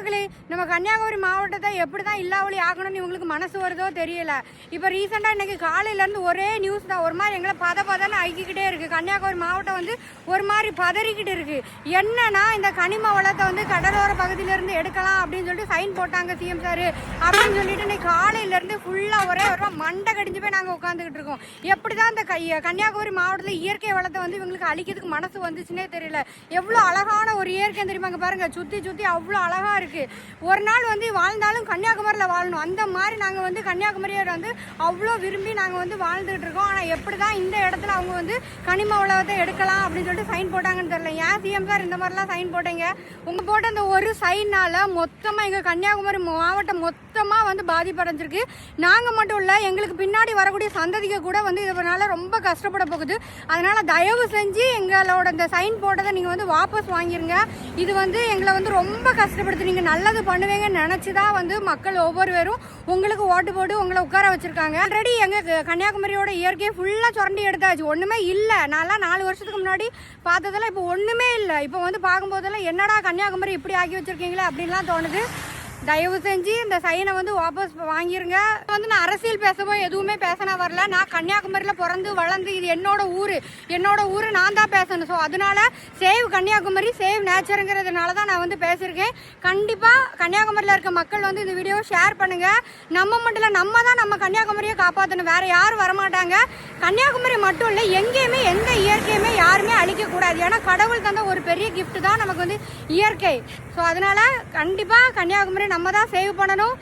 மக்களே, நம்ம கன்னியாகுமரி மாவட்டத்தை எப்படி தான் இல்லாவளி ஆகணும்னு இவங்களுக்கு மனசு வருதோ தெரியல. இப்போ ரீசெண்டாக இன்னைக்கு காலையிலேருந்து ஒரே நியூஸ் தான். ஒரு மாதிரி எங்களை பதன்னு ஆக்கிக்கிட்டே இருக்குது. கன்னியாகுமரி மாவட்டம் வந்து ஒரு மாதிரி பதறிக்கிட்டு இருக்குது. என்னன்னா, இந்த கனிம வளத்தை வந்து கடலோர பகுதியிலேருந்து எடுக்கலாம் அப்படின்னு சொல்லிட்டு சைன் போட்டாங்க சிஎம் சார் அப்படின்னு சொல்லிட்டு இன்னைக்கு காலையிலேருந்து ஃபுல்லாக ஒரே ஒரு மண்டை கடிஞ்சு போய் நாங்கள் உட்காந்துக்கிட்டு இருக்கோம். எப்படி தான் இந்த கன்னியாகுமரி மாவட்டத்தில் இயற்கை வளத்தை வந்து இவங்களுக்கு அழிக்கிறதுக்கு மனசு வந்துச்சுன்னே தெரியல. எவ்வளோ அழகான ஒரு இயற்கை தெரியுமாங்க, பாருங்க சுற்றி சுற்றி அவ்வளோ அழகாக இருக்குது. ஒரு நாள் வந்து வாழ்ந்தாலும் கன்னியாகுமரியில் வாழணும், அந்த மாதிரி நாங்கள் வந்து கன்னியாகுமரியை வந்து அவ்வளோ விரும்பி நாங்கள் வந்து வாழ்ந்துகிட்டு இருக்கோம். ஆனால் எப்படி தான் இந்த இடத்துல அவங்க வந்து கனிம உலகத்தை எடுக்கலாம் அப்படின்னு சொல்லிட்டு சைன் போட்டாங்கன்னு தெரியல. ஏன் சிஎம் சார் இந்த மாதிரிலாம் சைன் போட்டீங்க? உங்கள் போட்ட அந்த ஒரு சைனால் மொத்தமாக எங்கள் கன்னியாகுமரி மாவட்டம் மொத்தமாக வந்து பாதிப்படைஞ்சிருக்கு. நாங்கள் மட்டும் இல்லை, எங்களுக்கு பின்னாடி வரக்கூடிய சந்ததிக்கு கூட வந்து இதனால ரொம்ப கஷ்டப்பட போகுது. அதனால் தயவு செஞ்சு எங்களோட இந்த சைன் போட்டதை நீங்கள் வந்து வாபஸ் வாங்கிருங்க. இது வந்து எங்களை வந்து ரொம்ப கஷ்டப்படுத்து. நீங்கள் நல்லது பண்ணுவீங்கன்னு நினச்சி தான் வந்து மக்கள் ஒவ்வொருவரும் உங்களுக்கு ஓட்டு போட்டு உங்களை உட்கார வச்சுருக்காங்க. ஆல்ரெடி எங்கள் கன்னியாகுமரியோட இயற்கையை ஃபுல்லாக சுரண்டி எடுத்தாச்சு, ஒன்றுமே இல்லை. நான்லாம் 4 வருஷத்துக்கு முன்னாடி பார்த்ததெல்லாம் இப்போ ஒன்றுமே இல்லை. இப்போ வந்து பார்க்கும்போதெல்லாம் என்னடா கன்னியாகுமரி இப்படி ஆக்கி வச்சுருக்கீங்களே அப்படின்லாம் தோணுது. தயவு செஞ்சு இந்த சைனை வந்து வாபஸ் வாங்கிருங்க. வந்து நான் அரசியல் பேசவோ எதுவுமே பேசினா வரல. நான் கன்னியாகுமரியில் பிறந்து வளர்ந்து இது என்னோட ஊர் நான் தான் பேசணும். ஸோ அதனால சேவ் கன்னியாகுமரி சேவ் நேச்சருங்கிறதுனால தான் நான் வந்து பேசியிருக்கேன். கண்டிப்பாக கன்னியாகுமரியில் இருக்க மக்கள் வந்து இந்த வீடியோவை ஷேர் பண்ணுங்கள். நம்ம மட்டும் இல்லை, நம்ம தான் நம்ம கன்னியாகுமரியை காப்பாற்றணும், வேறு யாரும் வரமாட்டாங்க. கன்னியாகுமரி மட்டும் இல்லை, எங்கேயுமே எந்த இயற்கையுமே யாருமே அழிக்கக்கூடாது. ஏன்னா கடவுள் தந்த ஒரு பெரிய கிஃப்ட் தான் நமக்கு வந்து இயற்கை. ஸோ அதனால் கண்டிப்பாக கன்னியாகுமரி நம்ம தான் சேவ் பண்ணணும்.